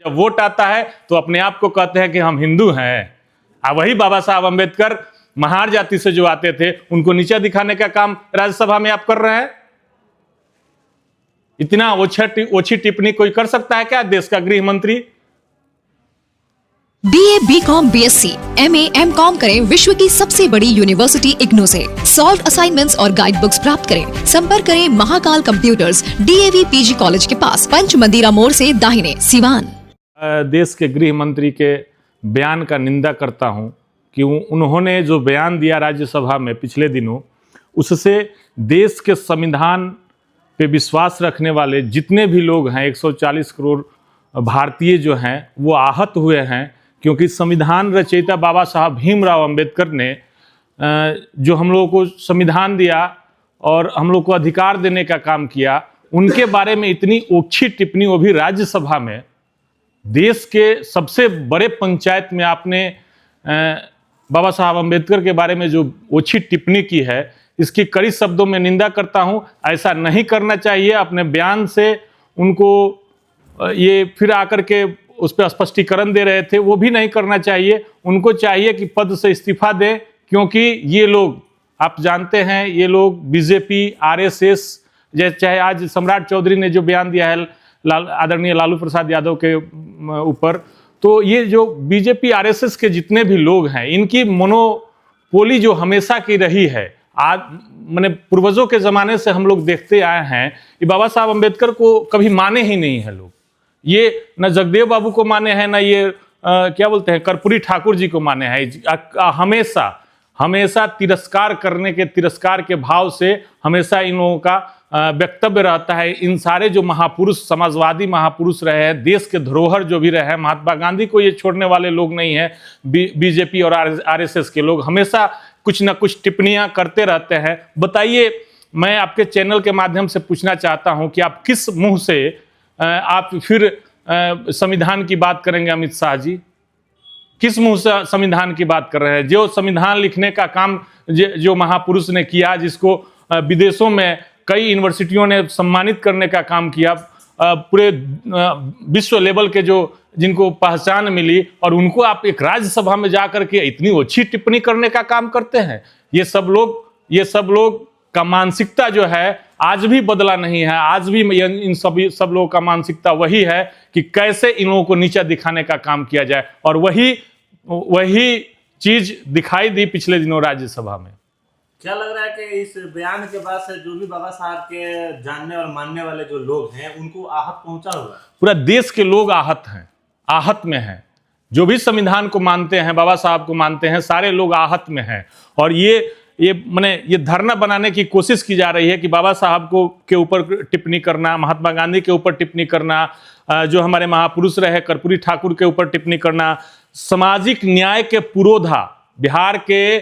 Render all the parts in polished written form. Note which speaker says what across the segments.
Speaker 1: जब वोट आता है तो अपने आप को कहते हैं कि हम हिंदू हैं। वही बाबा साहब अम्बेडकर महार जाति से जो आते थे उनको नीचा दिखाने का काम राज्यसभा में आप कर रहे हैं। इतना ओछी टिप्पणी कोई कर सकता है क्या देश का गृह मंत्री?
Speaker 2: BA, BCom, BSc, MA, MCom करें विश्व की सबसे बड़ी यूनिवर्सिटी इग्नू से। सॉल्व असाइनमेंट्स और गाइड बुक्स प्राप्त करें। संपर्क करें Mahakal computers, DAV PG college के पास, पंच मंदिरा मोड़ से दाहिने, सिवान।
Speaker 1: देश के गृह मंत्री के बयान का निंदा करता हूं कि उन्होंने जो बयान दिया राज्यसभा में पिछले दिनों, उससे देश के संविधान पे विश्वास रखने वाले जितने भी लोग हैं 140 करोड़ भारतीय जो हैं वो आहत हुए हैं। क्योंकि संविधान रचयिता बाबा साहब भीमराव अंबेडकर ने जो हम लोगों को संविधान दिया और हम लोग को अधिकार देने का काम किया, उनके बारे में इतनी ओछी टिप्पणी, वो भी राज्यसभा में, देश के सबसे बड़े पंचायत में आपने बाबा साहब अम्बेडकर के बारे में जो ओछी टिप्पणी की है, इसकी कड़ी शब्दों में निंदा करता हूं। ऐसा नहीं करना चाहिए। अपने बयान से उनको ये फिर आकर के उस पर स्पष्टीकरण दे रहे थे, वो भी नहीं करना चाहिए। उनको चाहिए कि पद से इस्तीफा दें, क्योंकि ये लोग, आप जानते हैं, ये लोग बीजेपी, RSS, जैसे चाहे आज सम्राट चौधरी ने जो बयान दिया है आदरणीय लालू प्रसाद यादव के ऊपर, तो ये जो बीजेपी RSS के जितने भी लोग हैं, इनकी मोनोपोली जो हमेशा की रही है, आज मैंने पूर्वजों के ज़माने से हम लोग देखते आए हैं कि बाबा साहब अम्बेडकर को कभी माने ही नहीं है लोग। ये न जगदेव बाबू को माने हैं, न ये क्या बोलते हैं, कर्पूरी ठाकुर जी को माने हैं। हमेशा तिरस्कार के भाव से हमेशा इन लोगों का वक्तव्य रहता है। इन सारे जो महापुरुष, समाजवादी महापुरुष रहे हैं, देश के धरोहर जो भी रहे हैं, महात्मा गांधी को ये छोड़ने वाले लोग नहीं हैं। बीजेपी और RSS के लोग हमेशा कुछ ना कुछ टिप्पणियां करते रहते हैं। बताइए, मैं आपके चैनल के माध्यम से पूछना चाहता हूं कि आप किस मुंह से आप फिर संविधान की बात करेंगे? अमित शाह जी किस मुंह से संविधान की बात कर रहे हैं? जो संविधान लिखने का काम जो महापुरुष ने किया, जिसको विदेशों में कई यूनिवर्सिटियों ने सम्मानित करने का काम किया, पूरे विश्व लेवल के जो जिनको पहचान मिली, और उनको आप एक राज्यसभा में जाकर के इतनी अच्छी टिप्पणी करने का काम करते हैं। ये सब लोग का मानसिकता जो है आज भी बदला नहीं है। आज भी इन सब लोगों का मानसिकता वही है कि कैसे इन लोगों को नीचा दिखाने का काम किया जाए, और वही चीज दिखाई दी पिछले दिनों राज्यसभा में।
Speaker 3: क्या लग रहा है कि इस बयान के बाद से जो भी बाबा साहब के जानने और मानने वाले जो लोग हैं उनको आहत पहुंचा हुआ है?
Speaker 1: पूरा देश के लोग आहत में हैं। जो भी संविधान को मानते हैं, बाबा साहब को मानते हैं, सारे लोग आहत में हैं। और ये धरना बनाने की कोशिश की जा रही है कि बाबा साहब के ऊपर टिप्पणी करना, महात्मा गांधी के ऊपर टिप्पणी करना, जो हमारे महापुरुष रहे कर्पूरी ठाकुर के ऊपर टिप्पणी करना, सामाजिक न्याय के पुरोधा बिहार के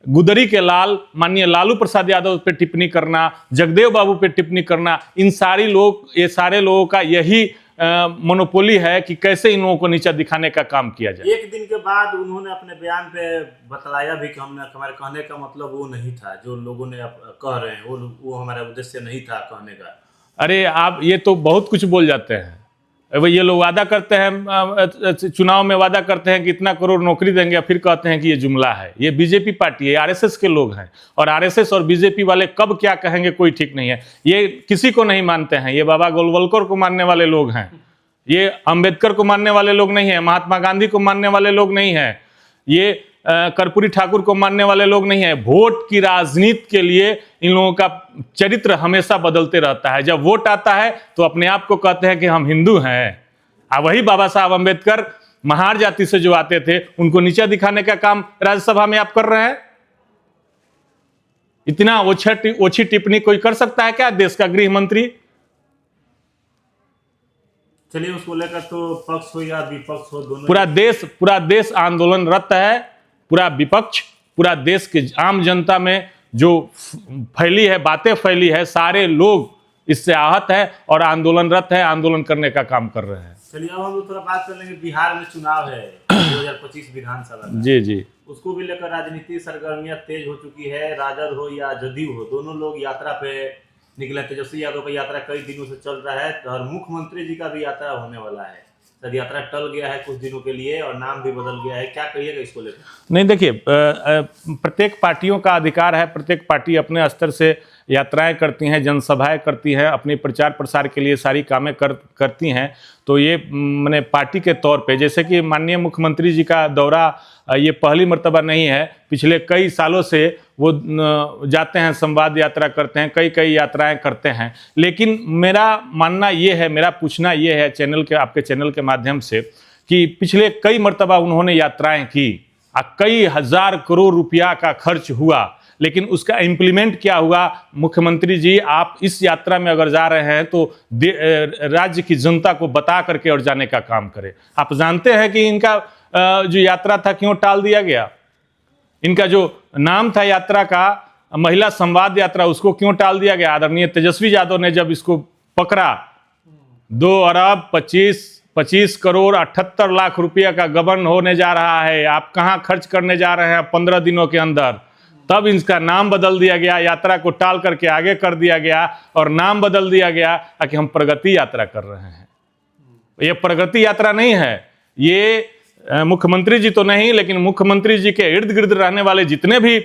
Speaker 1: गुदरी के लाल माननीय लालू प्रसाद यादव पे टिप्पणी करना, जगदेव बाबू पे टिप्पणी करना, ये सारे लोगों का यही मोनोपोली है कि कैसे इन लोगों को नीचा दिखाने का काम किया जाए।
Speaker 3: एक दिन के बाद उन्होंने अपने बयान पे बतलाया भी कि हमारे कहने का मतलब वो नहीं था, जो लोगों ने कह रहे हैं वो हमारा उद्देश्य नहीं था कहने का।
Speaker 1: अरे आप ये तो बहुत कुछ बोल जाते हैं। ये लोग वादा करते हैं, चुनाव में वादा करते हैं कि इतना करोड़ नौकरी देंगे, फिर कहते हैं कि ये जुमला है। ये बीजेपी पार्टी है, RSS के लोग हैं, और RSS और बीजेपी वाले कब क्या कहेंगे कोई ठीक नहीं है। ये किसी को नहीं मानते हैं। ये बाबा गोलवलकर को मानने वाले लोग हैं, ये अंबेडकर को मानने वाले लोग नहीं है, महात्मा गांधी को मानने वाले लोग नहीं है, ये कर्पूरी ठाकुर को मानने वाले लोग नहीं है। वोट की राजनीति के लिए इन लोगों का चरित्र हमेशा बदलते रहता है। जब वोट आता है तो अपने आप को कहते हैं कि हम हिंदू हैं। वही बाबा साहब अम्बेडकर महार जाति से जो आते थे उनको नीचा दिखाने का काम राज्यसभा में आप कर रहे हैं। इतना ओछी टिप्पणी कोई कर सकता है क्या देश का गृह मंत्री?
Speaker 3: चलिए, उसको लेकर तो पक्ष हो या विपक्ष हो, दोनों
Speaker 1: पूरा देश आंदोलनरत है। पूरा विपक्ष, पूरा देश के आम जनता में जो बातें फैली है, सारे लोग इससे आहत है और आंदोलनरत है, आंदोलन करने का काम कर रहे हैं।
Speaker 3: चलिए, अब हम थोड़ा बात कर लेंगे। बिहार में चुनाव है 2025 विधानसभा का।
Speaker 1: जी, उसको
Speaker 3: भी लेकर राजनीतिक सरगर्मियां तेज हो चुकी है। राजद हो या जदयू हो, दोनों लोग यात्रा पे निकले। तेजस्वी यादव का यात्रा कई दिनों से चल रहा है और मुख्यमंत्री जी का भी यात्रा होने वाला है। शायद यात्रा टल गया है कुछ दिनों के लिए और नाम भी बदल गया है, क्या कहिएगा इसको लेकर?
Speaker 1: नहीं, देखिए, प्रत्येक पार्टियों का अधिकार है, प्रत्येक पार्टी अपने स्तर से यात्राएं करती हैं, जनसभाएं करती हैं, अपनी प्रचार प्रसार के लिए सारी कामें करती हैं। तो ये मैंने पार्टी के तौर पे, जैसे कि माननीय मुख्यमंत्री जी का दौरा ये पहली मर्तबा नहीं है, पिछले कई सालों से वो जाते हैं, संवाद यात्रा करते हैं, कई यात्राएं करते हैं। लेकिन मेरा मानना ये है, मेरा पूछना ये है आपके चैनल के माध्यम से कि पिछले कई मर्तबा उन्होंने यात्राएं की, कई हजार करोड़ रुपया का खर्च हुआ, लेकिन उसका इम्प्लीमेंट क्या हुआ? मुख्यमंत्री जी, आप इस यात्रा में अगर जा रहे हैं तो राज्य की जनता को बता करके और जाने का काम करें। आप जानते हैं कि इनका जो यात्रा था क्यों टाल दिया गया? इनका जो नाम था यात्रा का, महिला संवाद यात्रा, उसको क्यों टाल दिया गया? आदरणीय तेजस्वी यादव ने जब इसको पकड़ा, 2 अरब 25 करोड़ 78 लाख रुपया का गबन होने जा रहा है, आप कहाँ खर्च करने जा रहे हैं 15 दिनों के अंदर? तब इसका नाम बदल दिया गया, यात्रा को टाल करके आगे कर दिया गया और नाम बदल दिया गया कि हम प्रगति यात्रा कर रहे हैं। ये प्रगति यात्रा नहीं है, ये मुख्यमंत्री जी तो नहीं, लेकिन मुख्यमंत्री जी के इर्द गिर्द रहने वाले जितने भी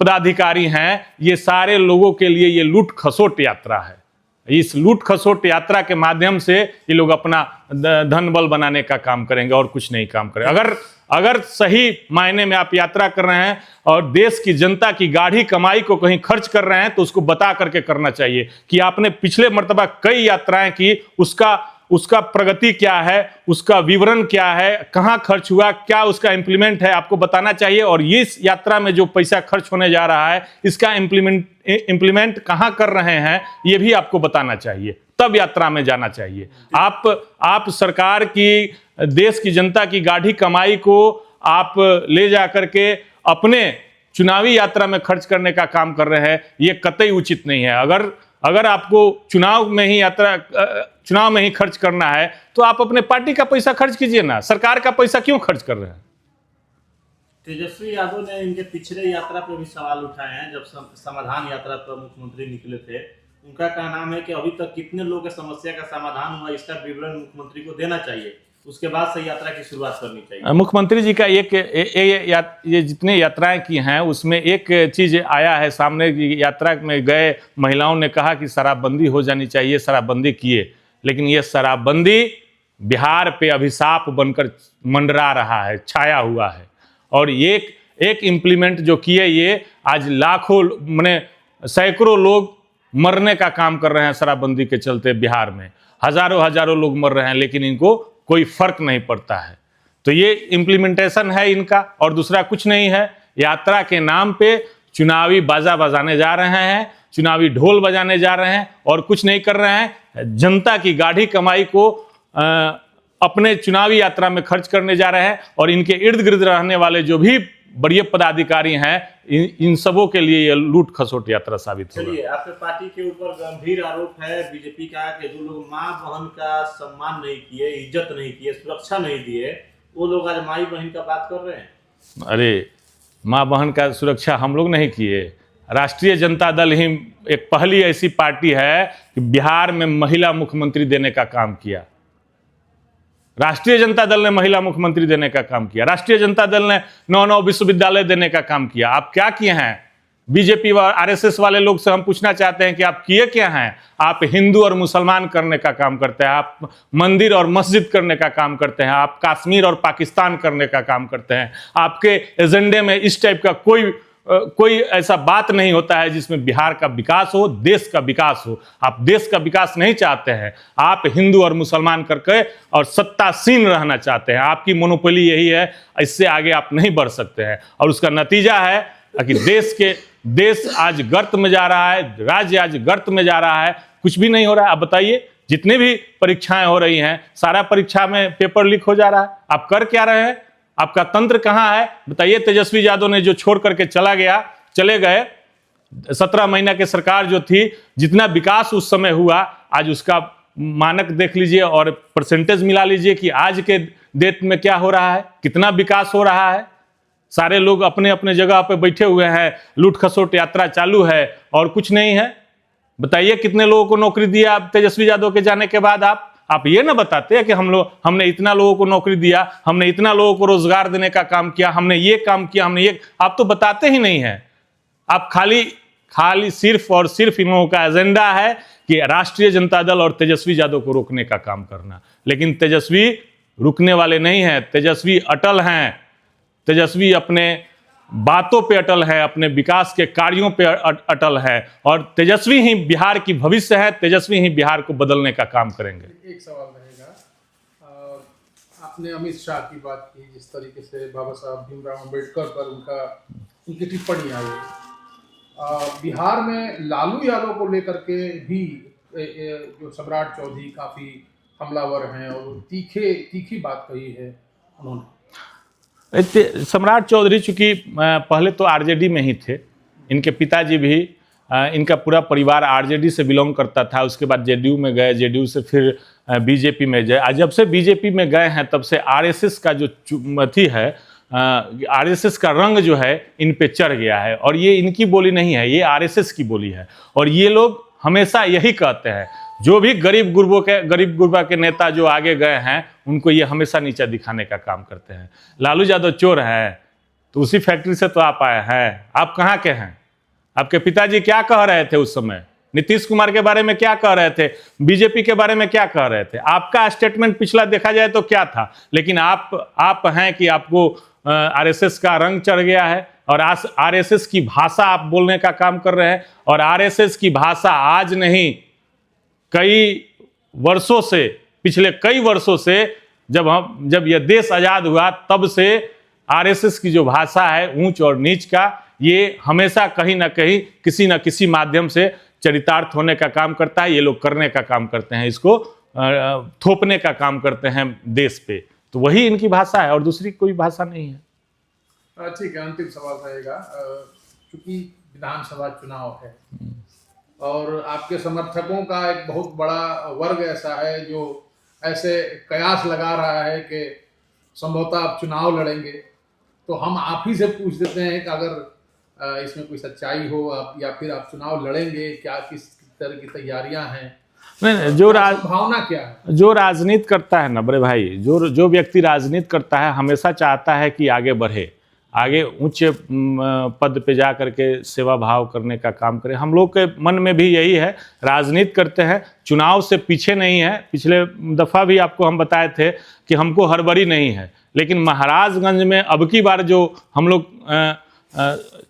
Speaker 1: पदाधिकारी हैं, ये सारे लोगों के लिए ये लूट खसोट यात्रा है। इस लूट खसोट यात्रा के माध्यम से ये लोग अपना धन बल बनाने का काम करेंगे और कुछ नहीं काम करेंगे। अगर सही मायने में आप यात्रा कर रहे हैं और देश की जनता की गाढ़ी कमाई को कहीं खर्च कर रहे हैं, तो उसको बता करके करना चाहिए कि आपने पिछले मर्तबा कई यात्राएं की, उसका प्रगति क्या है, उसका विवरण क्या है, कहां खर्च हुआ, क्या उसका इंप्लीमेंट है, आपको बताना चाहिए। और इस यात्रा में जो पैसा खर्च होने जा रहा है, इसका इंप्लीमेंट कहां कर रहे हैं, ये भी आपको बताना चाहिए, तब यात्रा में जाना चाहिए। आप सरकार की, देश की जनता की गाढ़ी कमाई को आप ले जा करके अपने चुनावी यात्रा में खर्च करने का काम कर रहे हैं, ये कतई उचित नहीं है। अगर आपको चुनाव में ही खर्च करना है, तो आप अपने पार्टी का पैसा खर्च कीजिए ना, सरकार का पैसा क्यों खर्च कर रहे हैं?
Speaker 3: तेजस्वी यादव ने इनके पिछले यात्रा पे भी सवाल उठाए हैं। जब समाधान यात्रा पर मुख्यमंत्री निकले थे, उनका कहना है कि अभी तक कितने लोगों की समस्या का समाधान हुआ, इसका विवरण मुख्यमंत्री को देना चाहिए, उसके बाद से यात्रा की शुरुआत करनी चाहिए।
Speaker 1: मुख्यमंत्री जी का ये जितने यात्राएं की हैं, उसमें एक चीज आया है सामने की, यात्रा में गए महिलाओं ने कहा कि शराबबंदी हो जानी चाहिए, शराबबंदी किए, लेकिन ये शराबबंदी बिहार पे अभिशाप बनकर मंडरा रहा है, छाया हुआ है। और एक इम्प्लीमेंट जो किए, ये आज लाखों माने सैकड़ों लोग मरने का काम कर रहे हैं शराबबंदी के चलते। बिहार में हजारों लोग मर रहे हैं, लेकिन इनको कोई फर्क नहीं पड़ता है। तो ये इम्प्लीमेंटेशन है इनका, और दूसरा कुछ नहीं है। यात्रा के नाम पे चुनावी बाजा बजाने जा रहे हैं, चुनावी ढोल बजाने जा रहे हैं, और कुछ नहीं कर रहे हैं। जनता की गाढ़ी कमाई को अपने चुनावी यात्रा में खर्च करने जा रहे हैं, और इनके इर्द गिर्द रहने वाले जो भी बड़े पदाधिकारी हैं, इन सबों के लिए ये लूट खसोट यात्रा साबित होगा।
Speaker 3: चलिए, आपके पार्टी के ऊपर गंभीर आरोप है बीजेपी का कि जो लोग माँ बहन का सम्मान नहीं किए, इज्जत नहीं किए, सुरक्षा नहीं दिए, वो लोग आज माई बहन का बात कर रहे हैं।
Speaker 1: अरे, माँ बहन का सुरक्षा हम लोग नहीं किए। राष्ट्रीय जनता दल ही एक पहली ऐसी पार्टी है कि बिहार में महिला मुख्यमंत्री देने का काम किया। राष्ट्रीय जनता दल ने महिला मुख्यमंत्री देने का काम किया। राष्ट्रीय जनता दल ने 9 विश्वविद्यालय देने का काम किया। आप क्या किए हैं? बीजेपी व आरएसएस वाले लोग से हम पूछना चाहते हैं कि आप किए क्या हैं? आप हिंदू और मुसलमान करने का काम करते हैं, आप मंदिर और मस्जिद करने का काम करते हैं, आप कश्मीर और पाकिस्तान करने का काम करते हैं। आपके एजेंडे में इस टाइप का कोई ऐसा बात नहीं होता है जिसमें बिहार का विकास हो, देश का विकास हो। आप देश का विकास नहीं चाहते हैं, आप हिंदू और मुसलमान करके और सत्तासीन रहना चाहते हैं। आपकी मोनोपोली यही है, इससे आगे आप नहीं बढ़ सकते हैं। और उसका नतीजा है कि देश आज गर्त में जा रहा है, राज्य आज गर्त में जा रहा है, कुछ भी नहीं हो रहा है। आप बताइए, जितने भी परीक्षाएं हो रही हैं, सारा परीक्षा में पेपर लीक हो जा रहा है। आप कर क्या रहे हैं? आपका तंत्र कहां है? बताइए। तेजस्वी यादव ने जो छोड़ करके चले गए, 17 महीना की सरकार जो थी, जितना विकास उस समय हुआ, आज उसका मानक देख लीजिए और परसेंटेज मिला लीजिए कि आज के डेट में क्या हो रहा है, कितना विकास हो रहा है। सारे लोग अपने अपने जगह पे बैठे हुए हैं, लूट खसोट यात्रा चालू है और कुछ नहीं है। बताइए, कितने लोगों को नौकरी दिया आप तेजस्वी यादव के जाने के बाद? आप आप ये ना बताते हैं कि हमने इतना लोगों को नौकरी दिया, हमने इतना लोगों को रोजगार देने का काम किया, हमने ये काम किया, हमने ये, आप तो बताते ही नहीं है। आप खाली सिर्फ और सिर्फ इन लोगों का एजेंडा है कि राष्ट्रीय जनता दल और तेजस्वी यादव को रोकने का काम करना। लेकिन तेजस्वी रुकने वाले नहीं हैं, तेजस्वी अटल हैं, तेजस्वी अपने बातों पे अटल है, अपने विकास के कार्यों पे अटल है, और तेजस्वी ही बिहार की भविष्य है, तेजस्वी ही बिहार को बदलने का काम करेंगे।
Speaker 4: एक सवाल रहेगा, आपने अमित शाह की बात की, जिस तरीके से बाबा साहब भीमराव अम्बेडकर पर उनकी टिप्पणी आई, बिहार में लालू यादव को लेकर के भी जो सम्राट चौधरी काफी हमलावर हैं और तीखी बात कही है उन्होंने।
Speaker 1: सम्राट चौधरी चूंकि पहले तो आरजेडी में ही थे, इनके पिताजी भी, इनका पूरा परिवार आरजेडी से बिलोंग करता था, उसके बाद जेडीयू में गए, जेडीयू से फिर बीजेपी में गए। जब से बीजेपी में गए हैं तब से आरएसएस का जो अथी है, आरएसएस का रंग जो है इन पे चढ़ गया है, और ये इनकी बोली नहीं है, ये आरएसएस की बोली है। और ये लोग हमेशा यही कहते हैं, जो भी गरीब गुरबा के नेता जो आगे गए हैं उनको ये हमेशा नीचा दिखाने का काम करते हैं। लालू यादव चोर है तो उसी फैक्ट्री से तो आप आए हैं, आप कहाँ के हैं? आपके पिताजी क्या कह रहे थे उस समय? नीतीश कुमार के बारे में क्या कह रहे थे? बीजेपी के बारे में क्या कह रहे थे? आपका स्टेटमेंट पिछला देखा जाए तो क्या था? लेकिन आप हैं कि आपको आरएसएस का रंग चढ़ गया है और आरएसएस की भाषा आप बोलने का काम कर रहे हैं। और आरएसएस की भाषा आज नहीं, कई वर्षों से, पिछले कई वर्षों से, जब यह देश आजाद हुआ तब से आरएसएस की जो भाषा है ऊंच और नीच का, ये हमेशा कहीं ना कहीं किसी न किसी माध्यम से चरितार्थ होने का काम करता है। ये लोग करने का काम करते हैं, इसको थोपने का काम करते हैं देश पे। तो वही इनकी भाषा है और दूसरी कोई भाषा नहीं है।
Speaker 4: ठीक है, अंतिम सवाल रहेगा, क्योंकि विधानसभा चुनाव है और आपके समर्थकों का एक बहुत बड़ा वर्ग ऐसा है जो ऐसे कयास लगा रहा है कि संभवतः आप चुनाव लड़ेंगे, तो हम आप ही से पूछ देते हैं कि अगर इसमें कोई सच्चाई हो या फिर आप चुनाव लड़ेंगे, क्या किस तरह की तैयारियां हैं?
Speaker 1: नहीं,
Speaker 4: भावना क्या है?
Speaker 1: जो राजनीति करता है ना बड़े भाई, जो व्यक्ति राजनीति करता है हमेशा चाहता है कि आगे बढ़े, आगे उच्च पद पे जा करके सेवा भाव करने का काम करे। हम लोग के मन में भी यही है, राजनीति करते हैं, चुनाव से पीछे नहीं है। पिछले दफ़ा भी आपको हम बताए थे कि हमको हड़बड़ी नहीं है, लेकिन महाराजगंज में अब की बार जो हम लोग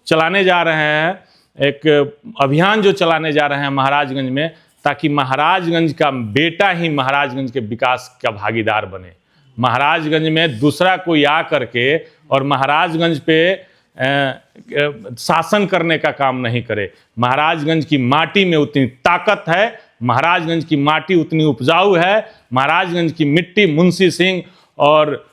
Speaker 1: चलाने जा रहे हैं, एक अभियान जो चलाने जा रहे हैं महाराजगंज में, ताकि महाराजगंज का बेटा ही महाराजगंज के विकास का भागीदार बने। महाराजगंज में दूसरा कोई आ करके और महाराजगंज पे शासन करने का काम नहीं करे। महाराजगंज की माटी में उतनी ताकत है, महाराजगंज की माटी उतनी उपजाऊ है, महाराजगंज की मिट्टी मुंशी सिंह और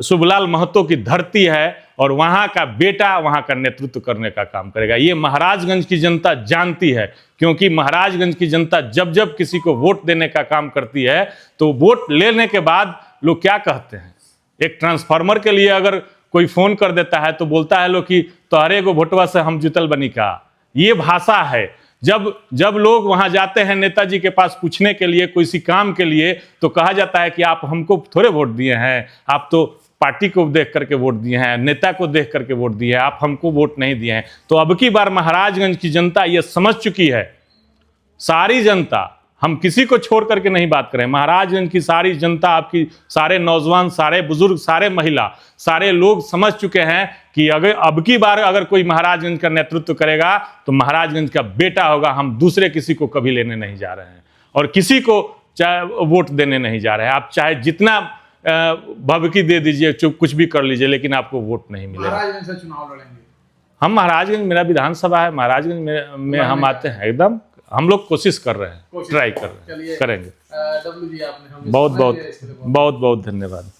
Speaker 1: शुभलाल महतो की धरती है, और वहाँ का बेटा वहाँ का नेतृत्व करने का काम करेगा। ये महाराजगंज की जनता जानती है, क्योंकि महाराजगंज की जनता जब जब किसी को वोट देने का काम करती है तो वोट लेने के बाद लोग क्या कहते हैं, एक ट्रांसफार्मर के लिए अगर कोई फोन कर देता है तो बोलता है लोग कि तोहरे को वोटवा से हम जुतल बनी का। ये भाषा है। जब लोग वहां जाते हैं नेताजी के पास पूछने के लिए, किसी काम के लिए, तो कहा जाता है कि आप हमको थोड़े वोट दिए हैं, आप तो पार्टी को देख करके वोट दिए हैं, नेता को देख करके वोट दिए हैं, आप हमको वोट नहीं दिए हैं। तो अब की बार महाराजगंज की जनता ये समझ चुकी है, सारी जनता, हम किसी को छोड़ करके नहीं बात करें, महाराजगंज की सारी जनता, आपकी सारे नौजवान, सारे बुजुर्ग, सारे महिला, सारे लोग समझ चुके हैं कि अगर अब की बार अगर कोई महाराजगंज का नेतृत्व करेगा तो महाराजगंज का बेटा होगा। हम दूसरे किसी को कभी लेने नहीं जा रहे हैं और किसी को चाहे वोट देने नहीं जा रहे हैं। आप चाहे जितना भभकी दे दीजिए, कुछ भी कर लीजिए, लेकिन आपको वोट नहीं मिलेगा।
Speaker 4: महाराजगंज से चुनाव लड़ेंगे?
Speaker 1: हम महाराजगंज, मेरा विधानसभा है महाराजगंज में हम आते हैं, एकदम हम लोग कोशिश कर रहे हैं, ट्राई कर रहे हैं, करेंगे।
Speaker 4: डब्ल्यू जी, आपने
Speaker 1: बहुत बहुत धन्यवाद।